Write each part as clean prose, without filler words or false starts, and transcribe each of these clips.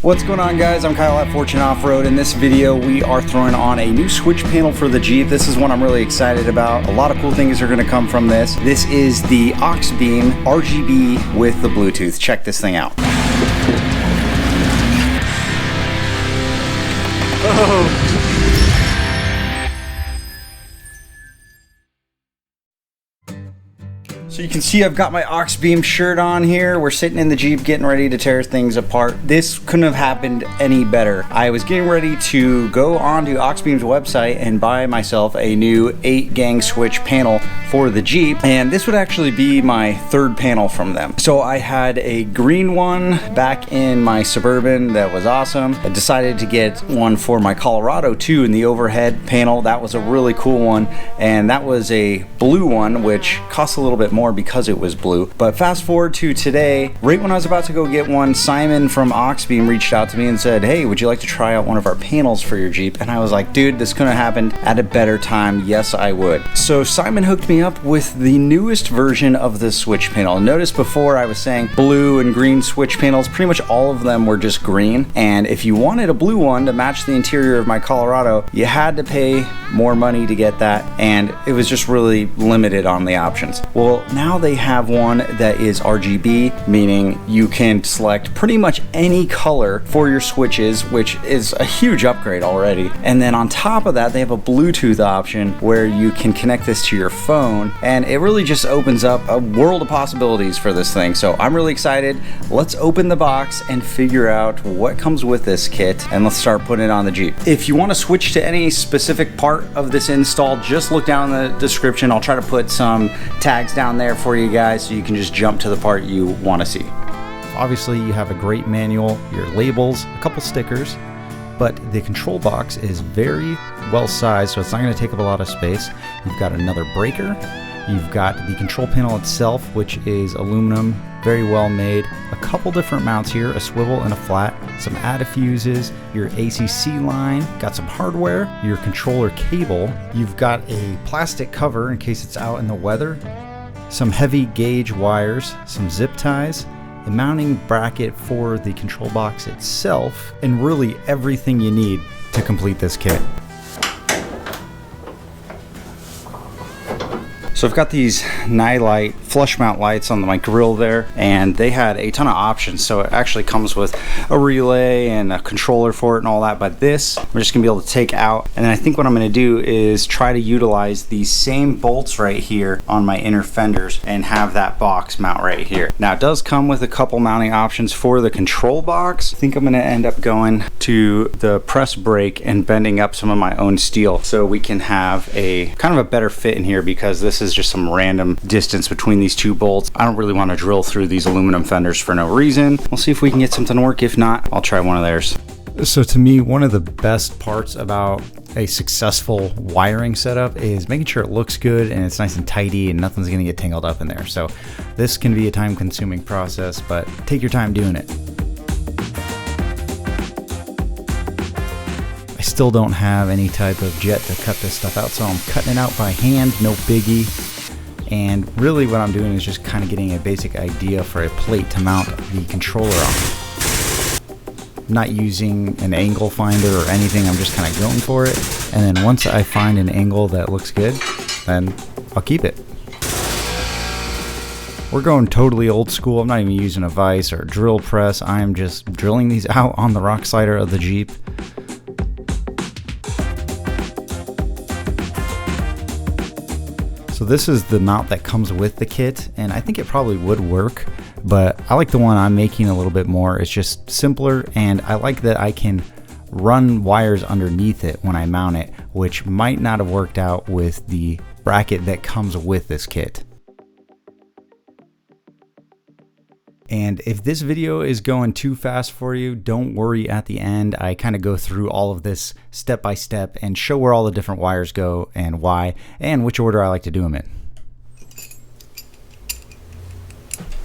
What's going on, guys? I'm Kyle at Fortune Off-Road. In this video we are throwing on a new switch panel for the Jeep. This is one I'm really excited about. A lot of cool things are going to come from this. This is the Auxbeam RGB with the Bluetooth. Check this thing out. Oh. So you can see I've got my Auxbeam shirt on here. We're sitting in the Jeep getting ready to tear things apart. This couldn't have happened any better. I was getting ready to go onto Auxbeam's website and buy myself a new 8-gang switch panel for the Jeep, and this would actually be my third panel from them. So I had a green one back in my Suburban that was awesome. I decided to get one for my Colorado too in the overhead panel. That was a really cool one, and that was a blue one, which cost a little bit more because it was blue. But fast forward to today, right when I was about to go get one, Simon from Auxbeam reached out to me and said, hey, would you like to try out one of our panels for your Jeep? And I was like, dude, this couldn't have happened at a better time. Yes, I would. So Simon hooked me up with the newest version of the switch panel. Notice before I was saying blue and green switch panels, pretty much all of them were just green. And if you wanted a blue one to match the interior of my Colorado, you had to pay more money to get that, and it was just really limited on the options. Well, now they have one that is RGB, meaning you can select pretty much any color for your switches, which is a huge upgrade already. And then on top of that, they have a Bluetooth option where you can connect this to your phone, and it really just opens up a world of possibilities for this thing. So I'm really excited. Let's open the box and figure out what comes with this kit, and let's start putting it on the Jeep. If you want to switch to any specific part of this install, just look down in the description. I'll try to put some tags down there for you guys so you can just jump to the part you want to see. Obviously you have a great manual, your labels, a couple stickers, but the control box is very well sized, so it's not going to take up a lot of space. You've got another breaker, you've got the control panel itself, which is aluminum, very well made, a couple different mounts here, a swivel and a flat, some anti-fuses, your ACC line, got some hardware, your controller cable, you've got a plastic cover in case it's out in the weather, some heavy gauge wires, some zip ties, a mounting bracket for the control box itself, and really everything you need to complete this kit. So I've got these Nightlight flush mount lights on my grill there, and they had a ton of options. So it actually comes with a relay and a controller for it and all that, but this we're just gonna be able to take out. And then I think what I'm gonna do is try to utilize these same bolts right here on my inner fenders and have that box mount right here. Now it does come with a couple mounting options for the control box. I think I'm gonna end up going to the press brake and bending up some of my own steel so we can have a kind of a better fit in here, because this is just some random distance between these two bolts. I don't really want to drill through these aluminum fenders for no reason. We'll see if we can get something to work. If not, I'll try one of theirs. So to me, one of the best parts about a successful wiring setup is making sure it looks good and it's nice and tidy and nothing's going to get tangled up in there. So this can be a time-consuming process, but take your time doing it. I still don't have any type of jet to cut this stuff out, so I'm cutting it out by hand, no biggie. And really what I'm doing is just kind of getting a basic idea for a plate to mount the controller on. I'm not using an angle finder or anything, I'm just kind of going for it. And then once I find an angle that looks good, then I'll keep it. We're going totally old school. I'm not even using a vise or a drill press. I'm just drilling these out on the rock slider of the Jeep. So this is the mount that comes with the kit, and I think it probably would work, but I like the one I'm making a little bit more. It's just simpler, and I like that I can run wires underneath it when I mount it, which might not have worked out with the bracket that comes with this kit. And if this video is going too fast for you, don't worry. At the end, I kind of go through all of this step by step and show where all the different wires go and why, and which order I like to do them in.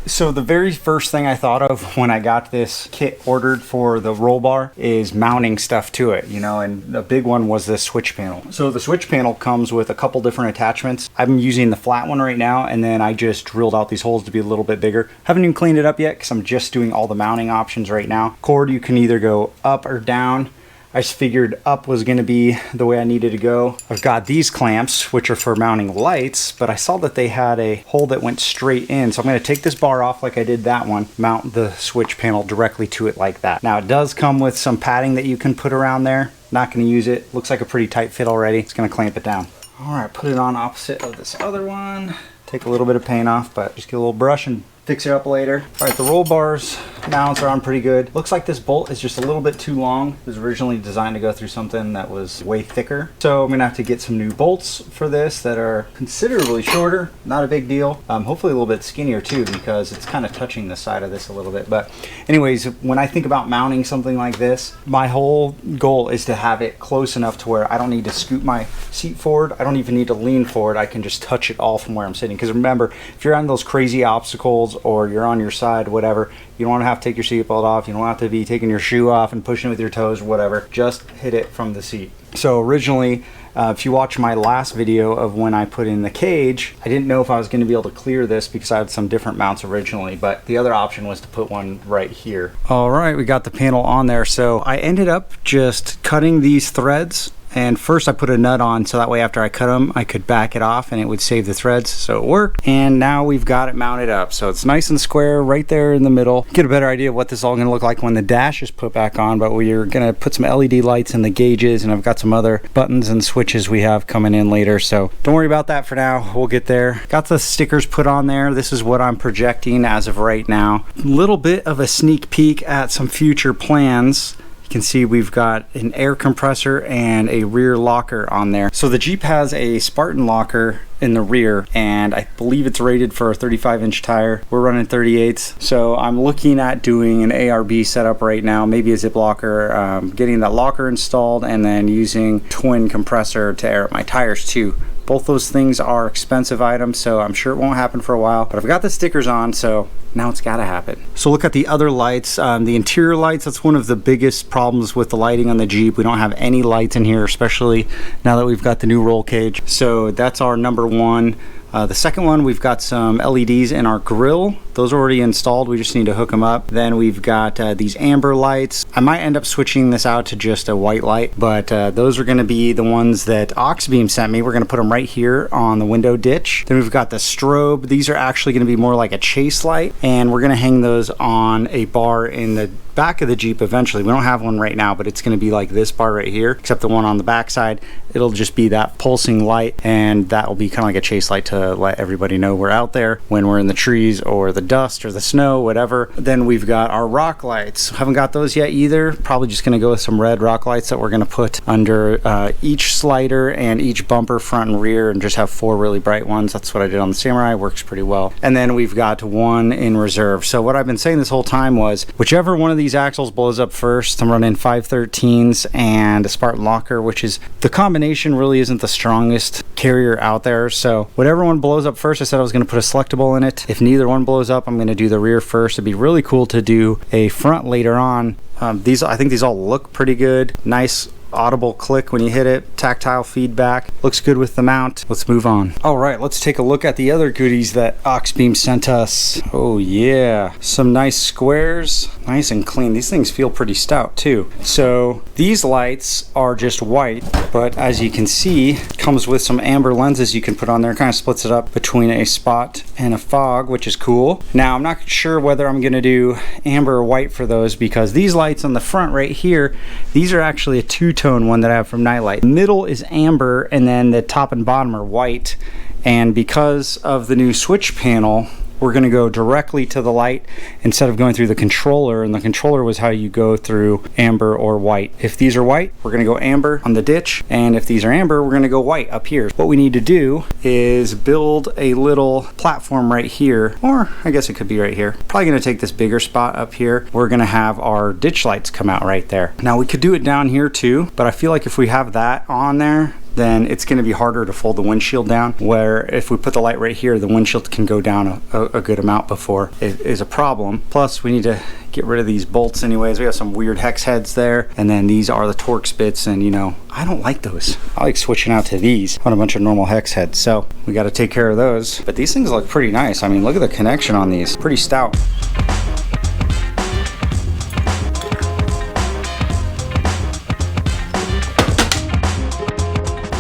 So the very first thing I thought of when I got this kit ordered for the roll bar is mounting stuff to it, you know, and the big one was this switch panel. So the switch panel comes with a couple different attachments. I'm using the flat one right now, and then I just drilled out these holes to be a little bit bigger. Haven't even cleaned it up yet because I'm just doing all the mounting options right now. Cord, you can either go up or down. I just figured up was going to be the way I needed to go. I've got these clamps, which are for mounting lights, but I saw that they had a hole that went straight in. So I'm going to take this bar off like I did that one, mount the switch panel directly to it like that. Now it does come with some padding that you can put around there. Not going to use it. Looks like a pretty tight fit already. It's going to clamp it down. All right, put it on opposite of this other one. Take a little bit of paint off, but just get a little brush and fix it up later. All right, the roll bars mounts are on pretty good. Looks like this bolt is just a little bit too long. It was originally designed to go through something that was way thicker. So I'm gonna have to get some new bolts for this that are considerably shorter. Not a big deal. Hopefully a little bit skinnier too, because it's kind of touching the side of this a little bit. But anyways, when I think about mounting something like this, my whole goal is to have it close enough to where I don't need to scoot my seat forward. I don't even need to lean forward. I can just touch it all from where I'm sitting. Because remember, if you're on those crazy obstacles or you're on your side, whatever, you don't want to have to take your seatbelt off. You don't have to be taking your shoe off and pushing it with your toes or whatever. Just hit it from the seat. So originally, if you watch my last video of when I put in the cage, I didn't know if I was going to be able to clear this because I had some different mounts originally, but the other option was to put one right here. All right, we got the panel on there. So I ended up just cutting these threads. And first I put a nut on so that way after I cut them I could back it off and it would save the threads, so it worked. And now we've got it mounted up, so it's nice and square right there in the middle. Get a better idea of what this is all going to look like when the dash is put back on, but we're going to put some LED lights in the gauges, and I've got some other buttons and switches we have coming in later, so don't worry about that for now. We'll get there. Got the stickers put on there. This is what I'm projecting as of right now. A little bit of a sneak peek at some future plans. You can see we've got an air compressor and a rear locker on there. So the Jeep has a Spartan locker in the rear, and I believe it's rated for a 35-inch tire. We're running 38s, so I'm looking at doing an ARB setup right now, maybe a zip locker, getting that locker installed, and then using twin compressor to air up my tires too. Both those things are expensive items, so I'm sure it won't happen for a while, but I've got the stickers on, so now it's gotta happen. So look at the other lights, the interior lights. That's one of the biggest problems with the lighting on the Jeep. We don't have any lights in here, especially now that we've got the new roll cage. So that's our number one. The second one, we've got some LEDs in our grill. Those are already installed. We just need to hook them up. Then we've got these amber lights. I might end up switching this out to just a white light, but those are going to be the ones that Auxbeam sent me. We're going to put them right here on the window ditch. Then we've got the strobe. These are actually going to be more like a chase light, and we're going to hang those on a bar in the back of the Jeep eventually. We don't have one right now, but it's going to be like this bar right here, except the one on the back side. It'll just be that pulsing light, and that will be kind of like a chase light to let everybody know we're out there when we're in the trees or the dust or the snow, whatever. Then we've got our rock lights. Haven't got those yet either. Probably just going to go with some red rock lights that we're going to put under each slider and each bumper, front and rear, and just have 4 really bright ones. That's what I did on the Samurai. Works pretty well. And then we've got one in reserve. So what I've been saying this whole time was, whichever one of these axles blows up first, I'm running 513s and a Spartan locker, which is, the combination really isn't the strongest carrier out there. So whatever one blows up first, I said I was going to put a selectable in it. If neither one blows up, I'm going to do the rear first. It'd be really cool to do a front later on. I think these all look pretty good. Nice audible click when you hit it, tactile feedback, looks good with the mount. Let's move on. All right, let's take a look at the other goodies that Auxbeam sent us. Oh yeah, some nice squares, nice and clean. These things feel pretty stout too. So these lights are just white, but as you can see, comes with some amber lenses you can put on there. Kind of splits it up between a spot and a fog, which is cool. Now I'm not sure whether I'm gonna do amber or white for those, because these lights on the front right here, these are actually a two-tone one that I have from Nightlight. The middle is amber, and then the top and bottom are white. And because of the new switch panel, we're going to go directly to the light instead of going through the controller, and the controller was how you go through amber or white. If these are white, we're going to go amber on the ditch, and if these are amber, we're going to go white up here. What we need to do is build a little platform right here, or I guess it could be right here. Probably going to take this bigger spot up here. We're going to have our ditch lights come out right there. Now we could do it down here too, but I feel like if we have that on there, then it's going to be harder to fold the windshield down, where if we put the light right here, the windshield can go down a good amount before it is a problem. Plus we need to get rid of these bolts anyways. We have some weird hex heads there, and then these are the Torx bits, and you know, I don't like those. I like switching out to these on a bunch of normal hex heads, so we got to take care of those. But these things look pretty nice. I mean, look at the connection on these, pretty stout.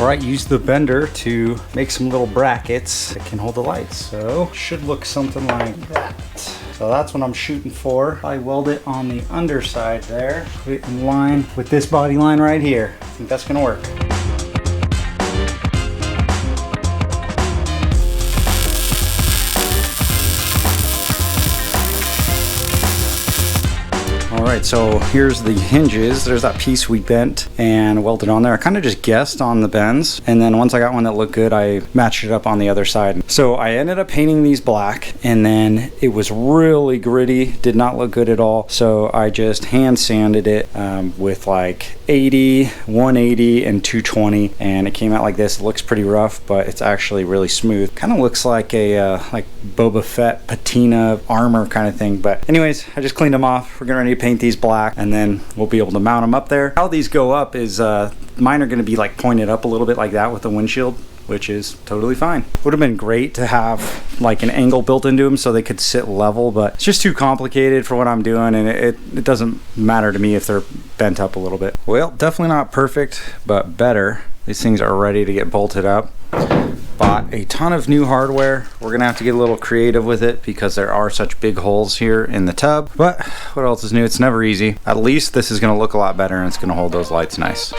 Alright, use the bender to make some little brackets that can hold the lights. So, should look something like that. So that's what I'm shooting for. I weld it on the underside there. Put it in line with this body line right here. I think that's gonna work. Alright, so here's the hinges. There's that piece we bent and welded on there. I kind of just guessed on the bends, and then once I got one that looked good, I matched it up on the other side. So I ended up painting these black, and then it was really gritty, did not look good at all. So I just hand sanded it with like 80, 180, and 220, and it came out like this. It looks pretty rough, but it's actually really smooth. Kind of looks like a like Boba Fett patina armor kind of thing. But anyways, I just cleaned them off. We're getting ready to paint these black, and then we'll be able to mount them up there. How these go up is mine are going to be like pointed up a little bit like that with the windshield, which is totally fine. Would have been great to have like an angle built into them so they could sit level, but it's just too complicated for what I'm doing, and it doesn't matter to me if they're bent up a little bit. Well, definitely not perfect, but better. These things are ready to get bolted up. Bought a ton of new hardware. We're gonna have to get a little creative with it because there are such big holes here in the tub. But what else is new? It's never easy. At least this is gonna look a lot better, and it's gonna hold those lights nice.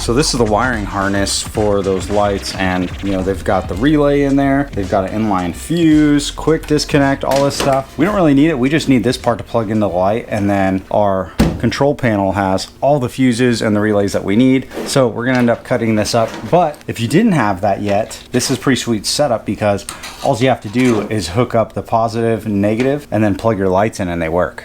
So this is the wiring harness for those lights, and you know, they've got the relay in there, they've got an inline fuse, quick disconnect, all this stuff. We don't really need it, we just need this part to plug into the light, and then our control panel has all the fuses and the relays that we need. So we're gonna end up cutting this up. But if you didn't have that yet, this is pretty sweet setup, because all you have to do is hook up the positive and negative and then plug your lights in and they work.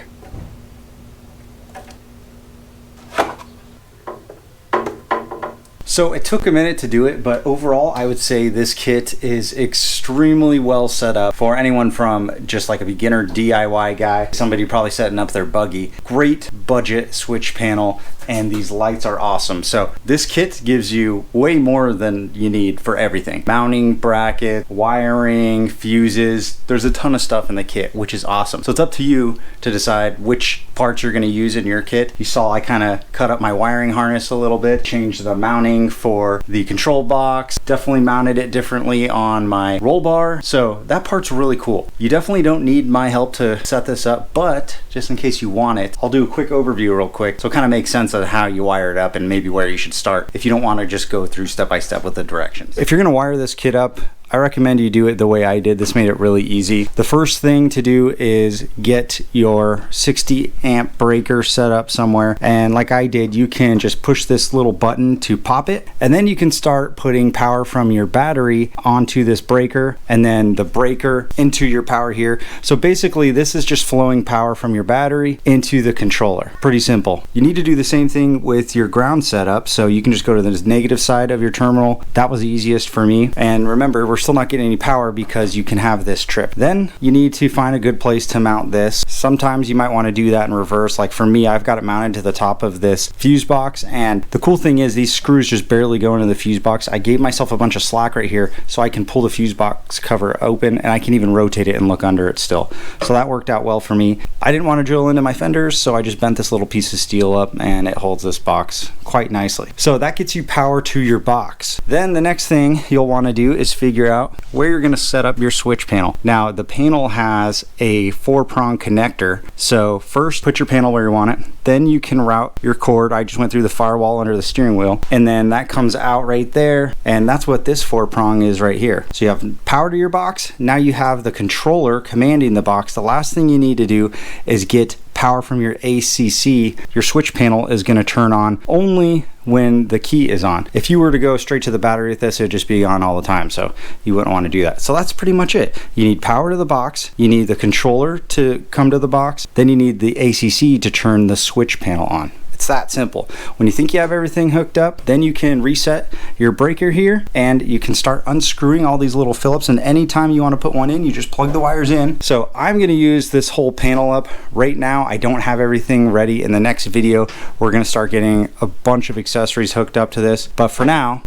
So it took a minute to do it, but overall I would say this kit is extremely well set up for anyone from just like a beginner DIY guy, somebody probably setting up their buggy. Great budget switch panel, and these lights are awesome. So this kit gives you way more than you need for everything. Mounting bracket, wiring, fuses, there's a ton of stuff in the kit, which is awesome. So it's up to you to decide which parts you're gonna use in your kit. You saw I kind of cut up my wiring harness a little bit, changed the mounting for the control box, definitely mounted it differently on my roll bar. So that part's really cool. You definitely don't need my help to set this up, but just in case you want it, I'll do a quick overview real quick so it kind of makes sense of how you wire it up and maybe where you should start if you don't want to just go through step by step with the directions. If you're going to wire this kit up, I recommend you do it the way I did. This made it really easy. The first thing to do is get your 60 amp breaker set up somewhere, and like I did, you can just push this little button to pop it, and then you can start putting power from your battery onto this breaker, and then the breaker into your power here. So basically this is just flowing power from your battery into the controller. Pretty simple. You need to do the same thing with your ground setup, so you can just go to the negative side of your terminal. That was the easiest for me, and remember, we're still not getting any power because you can have this trip. Then you need to find a good place to mount this. Sometimes you might want to do that in reverse. Like for me, I've got it mounted to the top of this fuse box, and the cool thing is these screws just barely go into the fuse box. I gave myself a bunch of slack right here so I can pull the fuse box cover open, and I can even rotate it and look under it still. So that worked out well for me. I didn't want to drill into my fenders, so I just bent this little piece of steel up, and it holds this box quite nicely. So that gets you power to your box. Then the next thing you'll want to do is figure figure out where you're gonna set up your switch panel. Now, the panel has a 4-prong connector. So first, put your panel where you want it. Then you can route your cord. I just went through the firewall under the steering wheel, and then that comes out right there, and that's what this 4-prong is right here. So you have power to your box. Now you have the controller commanding the box. The last thing you need to do is get power from your ACC. Your switch panel is going to turn on only when the key is on. If you were to go straight to the battery with this, it would just be on all the time, so you wouldn't want to do that. So that's pretty much it. You need power to the box, you need the controller to come to the box, then you need the ACC to turn the switch panel on. It's that simple. When you think you have everything hooked up, then you can reset your breaker here, and you can start unscrewing all these little Phillips, and anytime you want to put one in, you just plug the wires in. So I'm going to use this whole panel up right now. I don't have everything ready. In the next video, we're going to start getting a bunch of accessories hooked up to this, but for now,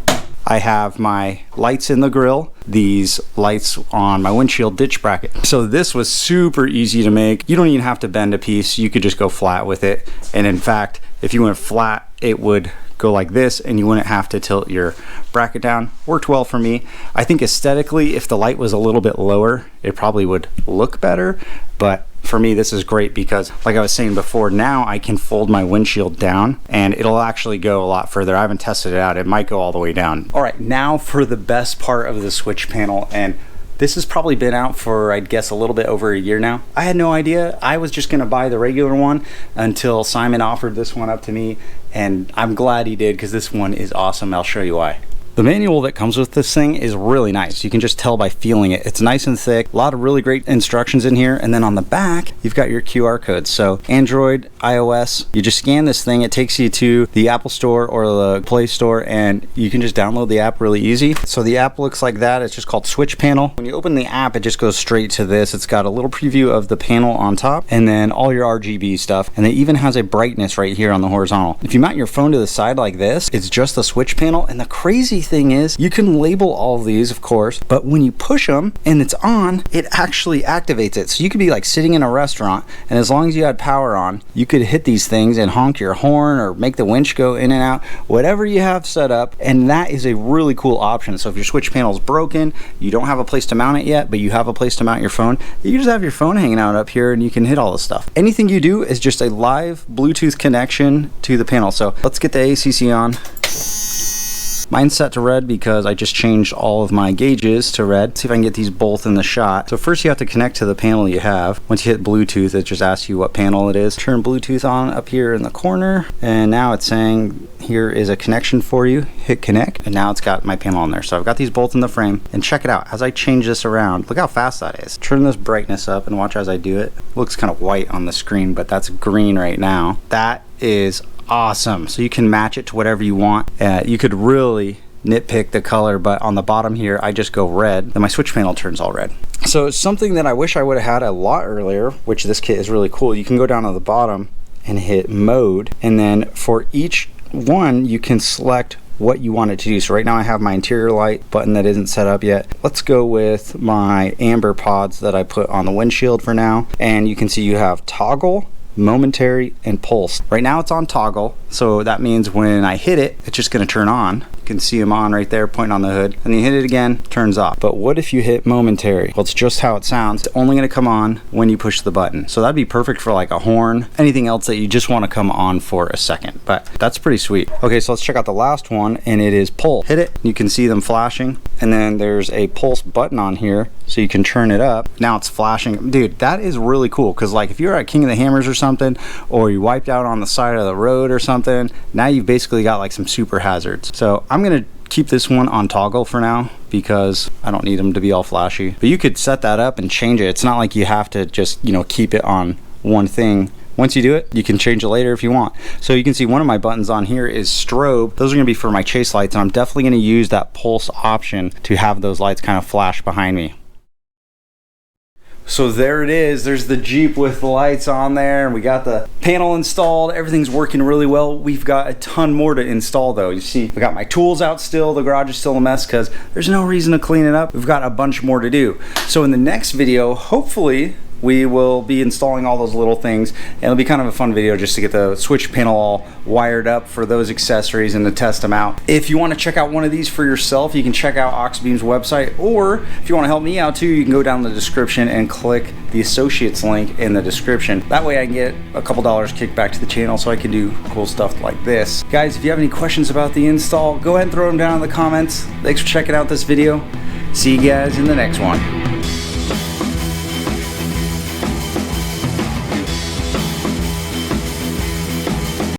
I have my lights in the grill, these lights on my windshield ditch bracket. So this was super easy to make. You don't even have to bend a piece. You could just go flat with it. And in fact, if you went flat, it would go like this and you wouldn't have to tilt your bracket down. Worked well for me. I think aesthetically, if the light was a little bit lower, it probably would look better. But for me, this is great because, like I was saying before, now I can fold my windshield down and it'll actually go a lot further. I haven't tested it out. It might go all the way down. All right, now for the best part of the switch panel, and this has probably been out for, I'd guess, a little bit over a year now. I had no idea. I was just gonna buy the regular one until Simon offered this one up to me, and I'm glad he did because this one is awesome. I'll show you why. The manual that comes with this thing is really nice. You can just tell by feeling it. It's nice and thick. A lot of really great instructions in here. And then on the back, you've got your QR codes. So Android, iOS, you just scan this thing. It takes you to the Apple Store or the Play Store, and you can just download the app really easy. So the app looks like that. It's just called Switch Panel. When you open the app, it just goes straight to this. It's got a little preview of the panel on top and then all your RGB stuff. And it even has a brightness right here on the horizontal. If you mount your phone to the side like this, it's just the switch panel. And the crazy thing is you can label all of these, of course, but when you push them and it's on, it actually activates it. So you could be like sitting in a restaurant, and as long as you had power on, you could hit these things and honk your horn or make the winch go in and out, whatever you have set up. And that is a really cool option. So if your switch panel is broken, you don't have a place to mount it yet, but you have a place to mount your phone, you just have your phone hanging out up here and you can hit all this stuff. Anything you do is just a live Bluetooth connection to the panel. So let's get the ACC on. Mine's set to red because I just changed all of my gauges to red. See if I can get these both in the shot. So first you have to connect to the panel you have. Once you hit Bluetooth, it just asks you what panel it is. Turn Bluetooth on up here in the corner, and now it's saying here is a connection for you. Hit connect, and now it's got my panel on there. So I've got these both in the frame, and check it out. As I change this around, look how fast that is. Turn this brightness up and watch as I do it. Looks kind of white on the screen, but that's green right now. That is awesome. So you can match it to whatever you want. You could really nitpick the color, but on the bottom here I just go red, then my switch panel turns all red. So it's something that I wish I would have had a lot earlier, which this kit is really cool. You can go down to the bottom and hit mode, and then for each one you can select what you want it to do. So right now I have my interior light button that isn't set up yet. Let's go with my amber pods that I put on the windshield for now, and you can see you have toggle, momentary, and pulse. Right now it's on toggle, so that means when I hit it, it's just going to turn on. You can see them on right there pointing on the hood, and then you hit it again, turns off. But what if you hit momentary? Well, it's just how it sounds. It's only going to come on when you push the button. So that'd be perfect for like a horn, anything else that you just want to come on for a second. But that's pretty sweet. Okay, so let's check out the last one, and it is pulse. Hit it, you can see them flashing, and then there's a pulse button on here, so you can turn it up. Now it's flashing. Dude, that is really cool, because like if you're at King of the Hammers or something, or you wiped out on the side of the road or something, now you've basically got like some super hazards. So I'm gonna keep this one on toggle for now because I don't need them to be all flashy. But you could set that up and change it. It's not like you have to just, you know, keep it on one thing. Once you do it, you can change it later if you want. So you can see one of my buttons on here is strobe. Those are gonna be for my chase lights, and I'm definitely gonna use that pulse option to have those lights kind of flash behind me. So there it is. There's the Jeep with the lights on there, and we got the panel installed. Everything's working really well. We've got a ton more to install though. You see, we got my tools out still. The garage is still a mess because there's no reason to clean it up. We've got a bunch more to do. So in the next video, hopefully we will be installing all those little things, and it'll be kind of a fun video just to get the switch panel all wired up for those accessories and to test them out. If you want to check out one of these for yourself, you can check out Auxbeam's website, or if you want to help me out too, you can go down in the description and click the associates link in the description. That way I can get a couple dollars kicked back to the channel so I can do cool stuff like this. Guys, if you have any questions about the install, go ahead and throw them down in the comments. Thanks for checking out this video. See you guys in the next one.